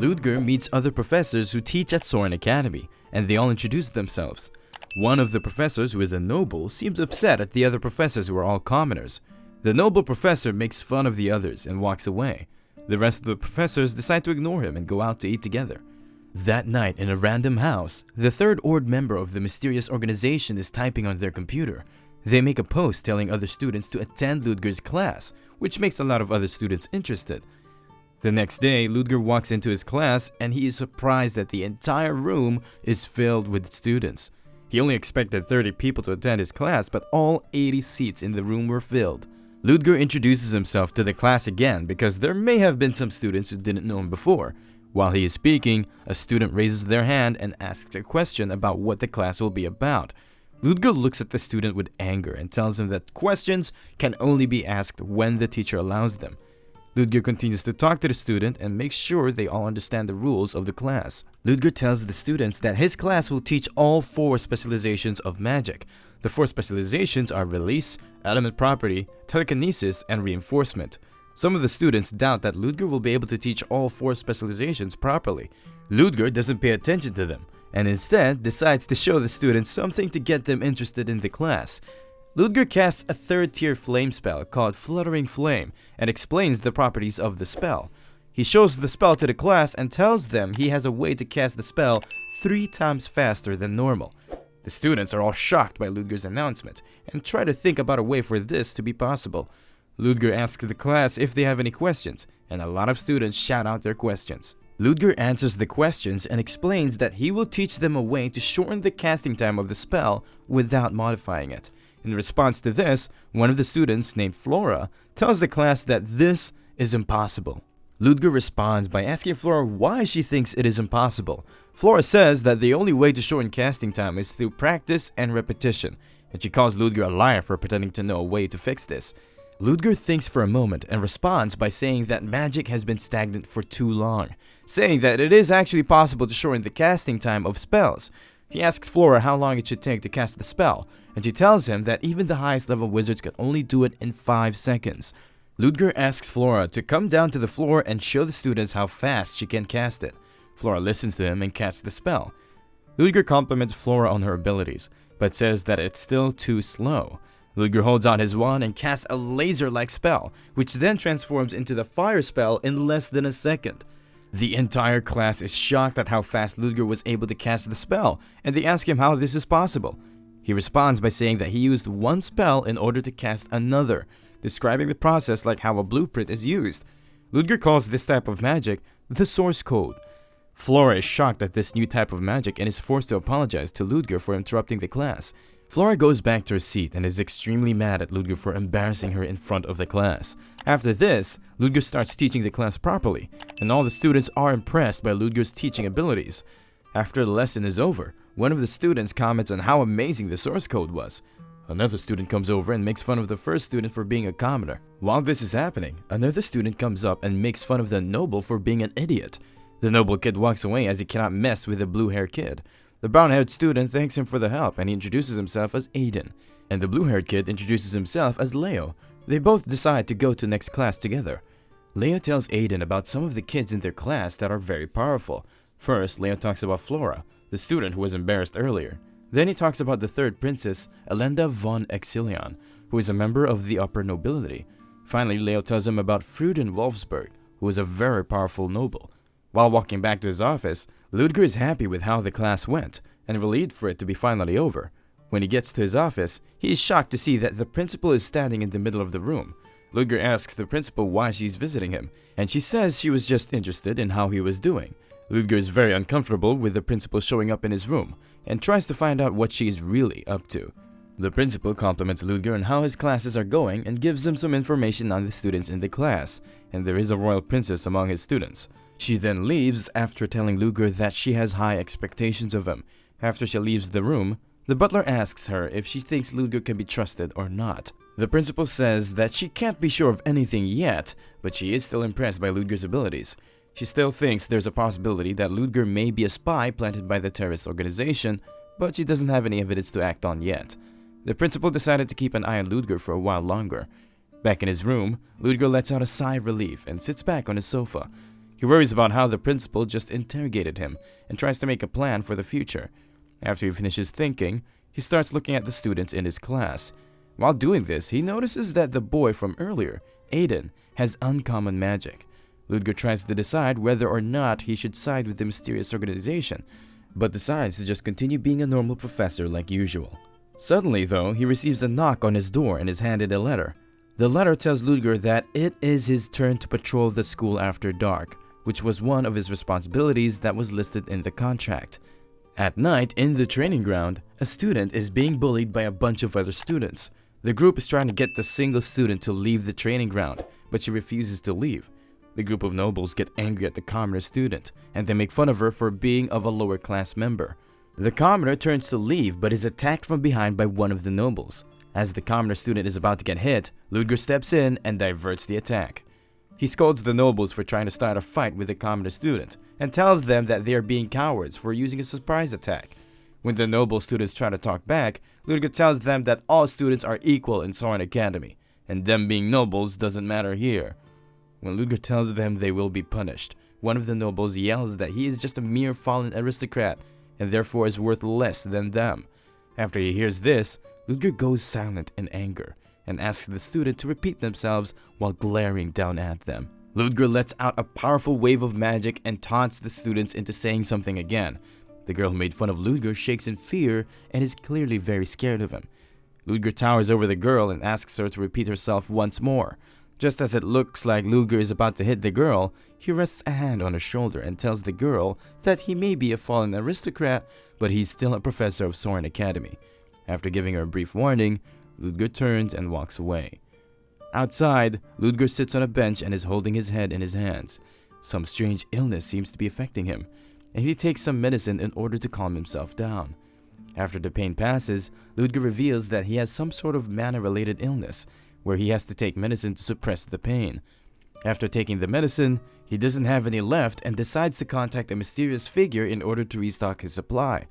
Ludger meets other professors who teach at Soren Academy, and they all introduce themselves. One of the professors, who is a noble, seems upset at the other professors who are all commoners. The noble professor makes fun of the others and walks away. The rest of the professors decide to ignore him and go out to eat together. That night, in a random house, the third Ord member of the mysterious organization is typing on their computer. They make a post telling other students to attend Ludger's class, which makes a lot of other students interested. The next day, Ludger walks into his class and he is surprised that the entire room is filled with students. He only expected 30 people to attend his class, but all 80 seats in the room were filled. Ludger introduces himself to the class again because there may have been some students who didn't know him before. While he is speaking, a student raises their hand and asks a question about what the class will be about. Ludger looks at the student with anger and tells him that questions can only be asked when the teacher allows them. Ludger continues to talk to the student and makes sure they all understand the rules of the class. Ludger tells the students that his class will teach all 4 specializations of magic. The 4 specializations are release, element property, telekinesis, and reinforcement. Some of the students doubt that Ludger will be able to teach all 4 specializations properly. Ludger doesn't pay attention to them, and instead decides to show the students something to get them interested in the class. Ludger casts a 3rd-tier flame spell called Fluttering Flame and explains the properties of the spell. He shows the spell to the class and tells them he has a way to cast the spell 3 times faster than normal. The students are all shocked by Ludger's announcement and try to think about a way for this to be possible. Ludger asks the class if they have any questions, and a lot of students shout out their questions. Ludger answers the questions and explains that he will teach them a way to shorten the casting time of the spell without modifying it. In response to this, one of the students, named Flora, tells the class that this is impossible. Ludger responds by asking Flora why she thinks it is impossible. Flora says that the only way to shorten casting time is through practice and repetition, and she calls Ludger a liar for pretending to know a way to fix this. Ludger thinks for a moment and responds by saying that magic has been stagnant for too long, saying that it is actually possible to shorten the casting time of spells. He asks Flora how long it should take to cast the spell, and she tells him that even the highest level wizards can only do it in 5 seconds. Ludger asks Flora to come down to the floor and show the students how fast she can cast it. Flora listens to him and casts the spell. Ludger compliments Flora on her abilities, but says that it's still too slow. Ludger holds out his wand and casts a laser-like spell, which then transforms into the fire spell in less than a second. The entire class is shocked at how fast Ludger was able to cast the spell, and they ask him how this is possible. He responds by saying that he used one spell in order to cast another, describing the process like how a blueprint is used. Ludger calls this type of magic the source code. Flora is shocked at this new type of magic and is forced to apologize to Ludger for interrupting the class. Flora goes back to her seat and is extremely mad at Ludger for embarrassing her in front of the class. After this, Ludger starts teaching the class properly, and all the students are impressed by Ludger's teaching abilities. After the lesson is over, one of the students comments on how amazing the source code was. Another student comes over and makes fun of the first student for being a commoner. While this is happening, another student comes up and makes fun of the noble for being an idiot. The noble kid walks away as he cannot mess with the blue-haired kid. The brown-haired student thanks him for the help and he introduces himself as Aiden, and the blue-haired kid introduces himself as Leo. They both decide to go to next class together. Leo tells Aiden about some of the kids in their class that are very powerful. First, Leo talks about Flora, the student who was embarrassed earlier. Then he talks about the third princess, Elenda von Exilion, who is a member of the upper nobility. Finally, Leo tells him about Fruden Wolfsburg, who is a very powerful noble. While walking back to his office, Ludger is happy with how the class went, and relieved for it to be finally over. When he gets to his office, he is shocked to see that the principal is standing in the middle of the room. Ludger asks the principal why she's visiting him, and she says she was just interested in how he was doing. Ludger is very uncomfortable with the principal showing up in his room, and tries to find out what she is really up to. The principal compliments Ludger on how his classes are going and gives him some information on the students in the class, and there is a royal princess among his students. She then leaves after telling Ludger that she has high expectations of him. After she leaves the room, the butler asks her if she thinks Ludger can be trusted or not. The principal says that she can't be sure of anything yet, but she is still impressed by Ludger's abilities. She still thinks there's a possibility that Ludger may be a spy planted by the terrorist organization, but she doesn't have any evidence to act on yet. The principal decided to keep an eye on Ludger for a while longer. Back in his room, Ludger lets out a sigh of relief and sits back on his sofa. He worries about how the principal just interrogated him and tries to make a plan for the future. After he finishes thinking, he starts looking at the students in his class. While doing this, he notices that the boy from earlier, Aiden, has uncommon magic. Ludger tries to decide whether or not he should side with the mysterious organization, but decides to just continue being a normal professor like usual. Suddenly, though, he receives a knock on his door and is handed a letter. The letter tells Ludger that it is his turn to patrol the school after dark, which was one of his responsibilities that was listed in the contract. At night, in the training ground, a student is being bullied by a bunch of other students. The group is trying to get the single student to leave the training ground, but she refuses to leave. The group of nobles get angry at the commoner student, and they make fun of her for being of a lower class member. The commoner turns to leave, but is attacked from behind by one of the nobles. As the commoner student is about to get hit, Ludger steps in and diverts the attack. He scolds the nobles for trying to start a fight with the commoner student, and tells them that they are being cowards for using a surprise attack. When the noble students try to talk back, Ludger tells them that all students are equal in Soren Academy, and them being nobles doesn't matter here. When Ludger tells them they will be punished, one of the nobles yells that he is just a mere fallen aristocrat, and therefore is worth less than them. After he hears this, Ludger goes silent in anger, and asks the student to repeat themselves while glaring down at them. Ludger lets out a powerful wave of magic and taunts the students into saying something again. The girl who made fun of Ludger shakes in fear and is clearly very scared of him. Ludger towers over the girl and asks her to repeat herself once more. Just as it looks like Ludger is about to hit the girl, he rests a hand on her shoulder and tells the girl that he may be a fallen aristocrat, but he's still a professor of Soren Academy. After giving her a brief warning, Ludger turns and walks away. Outside, Ludger sits on a bench and is holding his head in his hands. Some strange illness seems to be affecting him, and he takes some medicine in order to calm himself down. After the pain passes, Ludger reveals that he has some sort of mana-related illness, where he has to take medicine to suppress the pain. After taking the medicine, he doesn't have any left and decides to contact a mysterious figure in order to restock his supply.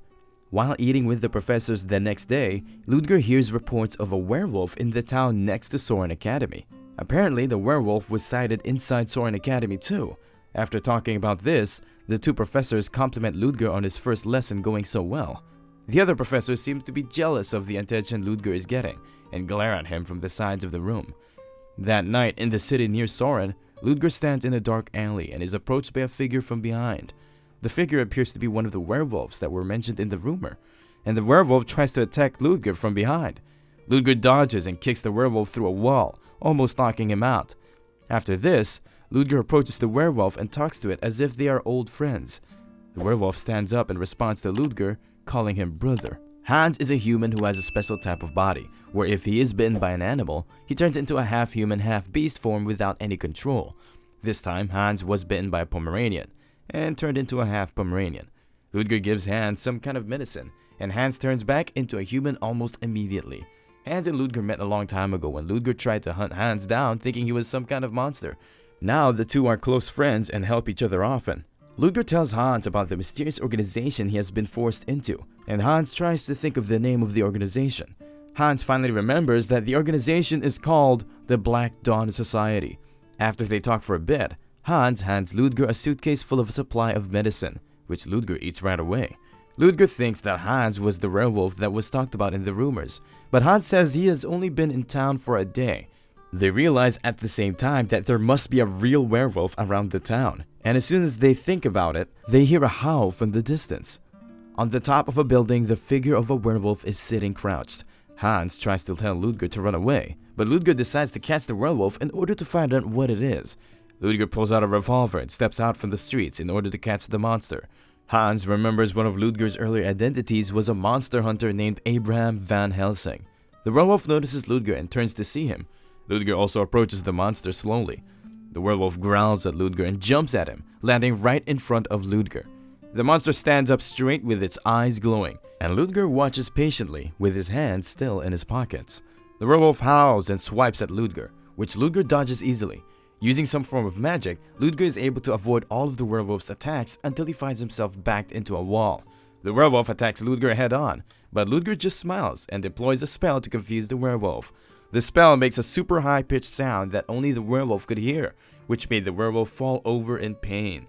While eating with the professors the next day, Ludger hears reports of a werewolf in the town next to Soren Academy. Apparently, the werewolf was sighted inside Soren Academy too. After talking about this, the two professors compliment Ludger on his first lesson going so well. The other professors seem to be jealous of the attention Ludger is getting and glare at him from the sides of the room. That night, in the city near Soren, Ludger stands in a dark alley and is approached by a figure from behind. The figure appears to be one of the werewolves that were mentioned in the rumor, and the werewolf tries to attack Ludger from behind. Ludger dodges and kicks the werewolf through a wall, almost knocking him out. After this, Ludger approaches the werewolf and talks to it as if they are old friends. The werewolf stands up and responds to Ludger, calling him brother. Hans is a human who has a special type of body, where if he is bitten by an animal, he turns into a half-human, half-beast form without any control. This time, Hans was bitten by a Pomeranian, and turned into a half-Pomeranian. Ludger gives Hans some kind of medicine, and Hans turns back into a human almost immediately. Hans and Ludger met a long time ago when Ludger tried to hunt Hans down thinking he was some kind of monster. Now the two are close friends and help each other often. Ludger tells Hans about the mysterious organization he has been forced into, and Hans tries to think of the name of the organization. Hans finally remembers that the organization is called the Black Dawn Society. After they talk for a bit, Hans hands Ludger a suitcase full of a supply of medicine, which Ludger eats right away. Ludger thinks that Hans was the werewolf that was talked about in the rumors, but Hans says he has only been in town for a day. They realize at the same time that there must be a real werewolf around the town, and as soon as they think about it, they hear a howl from the distance. On the top of a building, the figure of a werewolf is sitting crouched. Hans tries to tell Ludger to run away, but Ludger decides to catch the werewolf in order to find out what it is. Ludger pulls out a revolver and steps out from the streets in order to catch the monster. Hans remembers one of Ludger's earlier identities was a monster hunter named Abraham Van Helsing. The werewolf notices Ludger and turns to see him. Ludger also approaches the monster slowly. The werewolf growls at Ludger and jumps at him, landing right in front of Ludger. The monster stands up straight with its eyes glowing, and Ludger watches patiently with his hands still in his pockets. The werewolf howls and swipes at Ludger, which Ludger dodges easily. Using some form of magic, Ludger is able to avoid all of the werewolf's attacks until he finds himself backed into a wall. The werewolf attacks Ludger head-on, but Ludger just smiles and deploys a spell to confuse the werewolf. The spell makes a super high-pitched sound that only the werewolf could hear. which made the werewolf fall over in pain.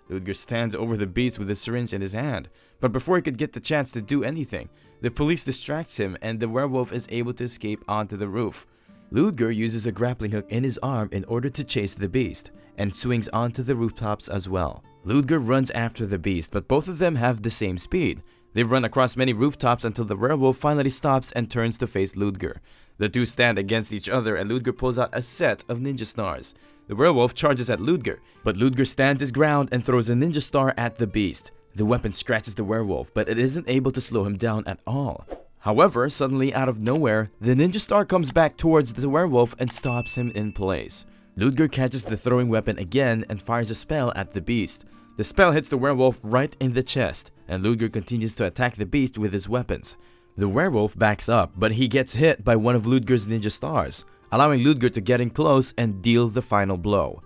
Ludger stands over the beast with a syringe in his hand, but before he could get the chance to do anything, the police distracts him and the werewolf is able to escape onto the roof. Ludger uses a grappling hook in his arm in order to chase the beast, and swings onto the rooftops as well. Ludger runs after the beast, but both of them have the same speed. They run across many rooftops until the werewolf finally stops and turns to face Ludger. The two stand against each other and Ludger pulls out a set of ninja stars. The werewolf charges at Ludger, but Ludger stands his ground and throws a ninja star at the beast. The weapon scratches the werewolf, but it isn't able to slow him down at all. However, suddenly out of nowhere, the ninja star comes back towards the werewolf and stops him in place. Ludger catches the throwing weapon again and fires a spell at the beast. The spell hits the werewolf right in the chest, and Ludger continues to attack the beast with his weapons. The werewolf backs up, but he gets hit by one of Ludger's ninja stars, allowing Ludger to get in close and deal the final blow.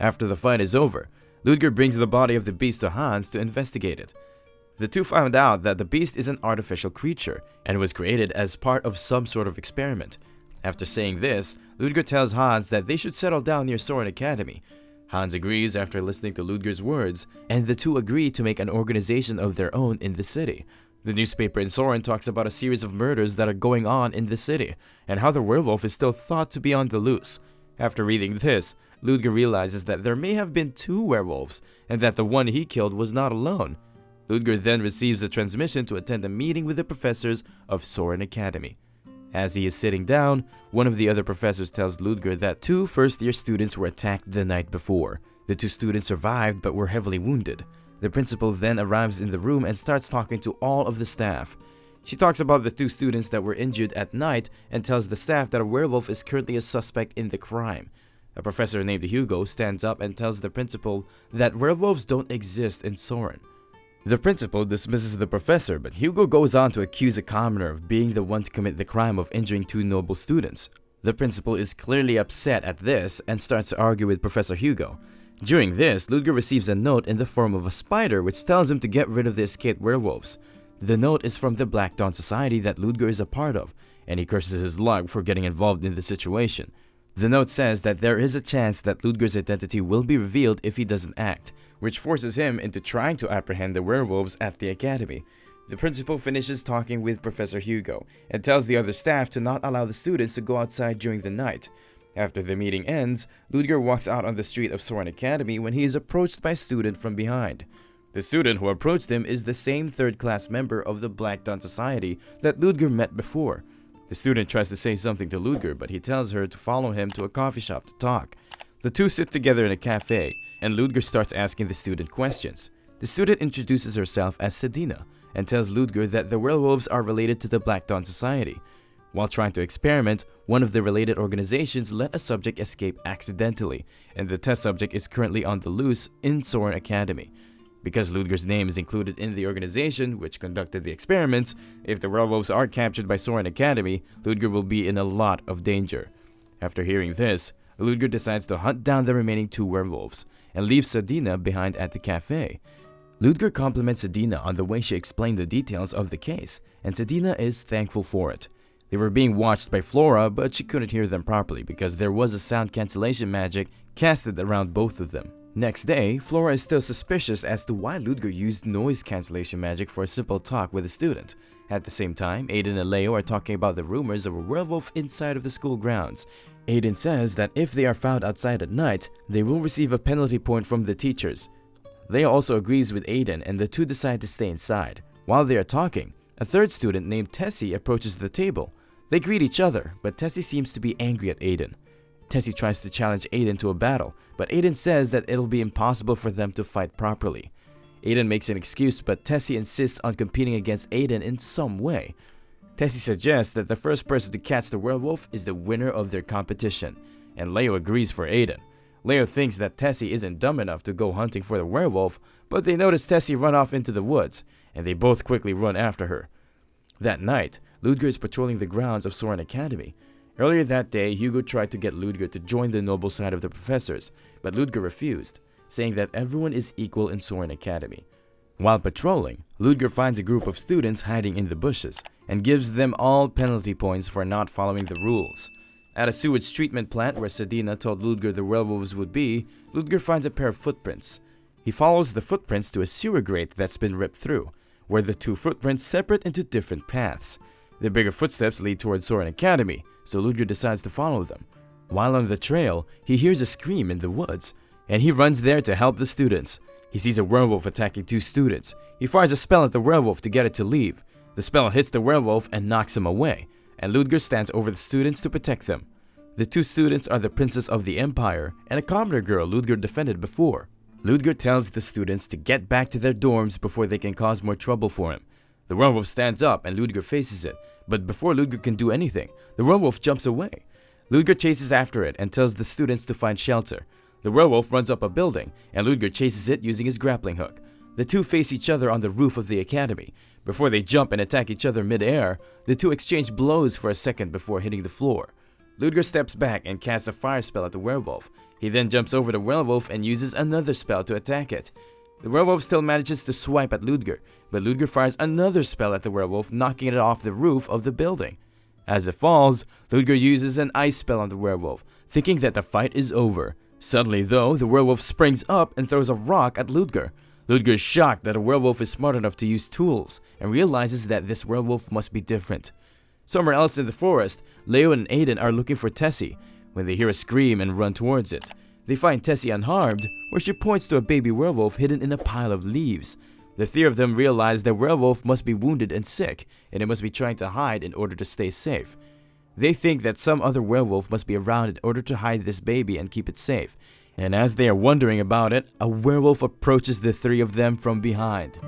After the fight is over, Ludger brings the body of the beast to Hans to investigate it. The two found out that the beast is an artificial creature and was created as part of some sort of experiment. After saying this, Ludger tells Hans that they should settle down near Soren Academy. Hans agrees after listening to Ludger's words, and the two agree to make an organization of their own in the city. The newspaper in Soren talks about a series of murders that are going on in the city, and how the werewolf is still thought to be on the loose. After reading this, Ludger realizes that there may have been two werewolves, and that the one he killed was not alone. Ludger then receives a transmission to attend a meeting with the professors of Soren Academy. As he is sitting down, one of the other professors tells Ludger that two first-year students were attacked the night before. The two students survived but were heavily wounded. The principal then arrives in the room and starts talking to all of the staff. She talks about the two students that were injured at night and tells the staff that a werewolf is currently a suspect in the crime. A professor named Hugo stands up and tells the principal that werewolves don't exist in Soren. The principal dismisses the professor, but Hugo goes on to accuse a commoner of being the one to commit the crime of injuring two noble students. The principal is clearly upset at this and starts to argue with Professor Hugo. During this, Ludger receives a note in the form of a spider which tells him to get rid of the escaped werewolves. The note is from the Black Dawn Society that Ludger is a part of, and he curses his luck for getting involved in the situation. The note says that there is a chance that Ludger's identity will be revealed if he doesn't act, which forces him into trying to apprehend the werewolves at the academy. The principal finishes talking with Professor Hugo and tells the other staff to not allow the students to go outside during the night. After the meeting ends, Ludger walks out on the street of Soren Academy when he is approached by a student from behind. The student who approached him is the same third-class member of the Black Dawn Society that Ludger met before. The student tries to say something to Ludger, but he tells her to follow him to a coffee shop to talk. The two sit together in a cafe, and Ludger starts asking the student questions. The student introduces herself as Sedina and tells Ludger that the werewolves are related to the Black Dawn Society. While trying to experiment, one of the related organizations let a subject escape accidentally, and the test subject is currently on the loose in Soren Academy. Because Ludger's name is included in the organization which conducted the experiments, if the werewolves are captured by Soren Academy, Ludger will be in a lot of danger. After hearing this, Ludger decides to hunt down the remaining two werewolves and leaves Sedina behind at the cafe. Ludger compliments Sedina on the way she explained the details of the case, and Sedina is thankful for it. They were being watched by Flora, but she couldn't hear them properly because there was a sound cancellation magic casted around both of them. Next day, Flora is still suspicious as to why Ludger used noise cancellation magic for a simple talk with a student. At the same time, Aiden and Leo are talking about the rumors of a werewolf inside of the school grounds. Aiden says that if they are found outside at night, they will receive a penalty point from the teachers. Leo also agrees with Aiden and the two decide to stay inside. While they are talking, a third student named Tessie approaches the table. They greet each other, but Tessie seems to be angry at Aiden. Tessie tries to challenge Aiden to a battle, but Aiden says that it'll be impossible for them to fight properly. Aiden makes an excuse, but Tessie insists on competing against Aiden in some way. Tessie suggests that the first person to catch the werewolf is the winner of their competition, and Leo agrees for Aiden. Leo thinks that Tessie isn't dumb enough to go hunting for the werewolf, but they notice Tessie run off into the woods, and they both quickly run after her. That night, Ludger is patrolling the grounds of Soren Academy. Earlier that day, Hugo tried to get Ludger to join the noble side of the professors, but Ludger refused, saying that everyone is equal in Soren Academy. While patrolling, Ludger finds a group of students hiding in the bushes and gives them all penalty points for not following the rules. At a sewage treatment plant where Sedina told Ludger the werewolves would be, Ludger finds a pair of footprints. He follows the footprints to a sewer grate that's been ripped through, where the two footprints separate into different paths. The bigger footsteps lead towards Soren Academy, so Ludger decides to follow them. While on the trail, he hears a scream in the woods, and he runs there to help the students. He sees a werewolf attacking two students. He fires a spell at the werewolf to get it to leave. The spell hits the werewolf and knocks him away, and Ludger stands over the students to protect them. The two students are the Princess of the Empire and a commoner girl Ludger defended before. Ludger tells the students to get back to their dorms before they can cause more trouble for him. The werewolf stands up and Ludger faces it, but before Ludger can do anything, the werewolf jumps away. Ludger chases after it and tells the students to find shelter. The werewolf runs up a building, and Ludger chases it using his grappling hook. The two face each other on the roof of the academy. Before they jump and attack each other mid-air, the two exchange blows for a second before hitting the floor. Ludger steps back and casts a fire spell at the werewolf. He then jumps over the werewolf and uses another spell to attack it. The werewolf still manages to swipe at Ludger, but Ludger fires another spell at the werewolf, knocking it off the roof of the building. As it falls, Ludger uses an ice spell on the werewolf, thinking that the fight is over. Suddenly though, the werewolf springs up and throws a rock at Ludger. Ludger is shocked that a werewolf is smart enough to use tools, and realizes that this werewolf must be different. Somewhere else in the forest, Leo and Aiden are looking for Tessie, when they hear a scream and run towards it. They find Tessie unharmed, where she points to a baby werewolf hidden in a pile of leaves. The three of them realize the werewolf must be wounded and sick, and it must be trying to hide in order to stay safe. They think that some other werewolf must be around in order to hide this baby and keep it safe. And as they are wondering about it, a werewolf approaches the three of them from behind.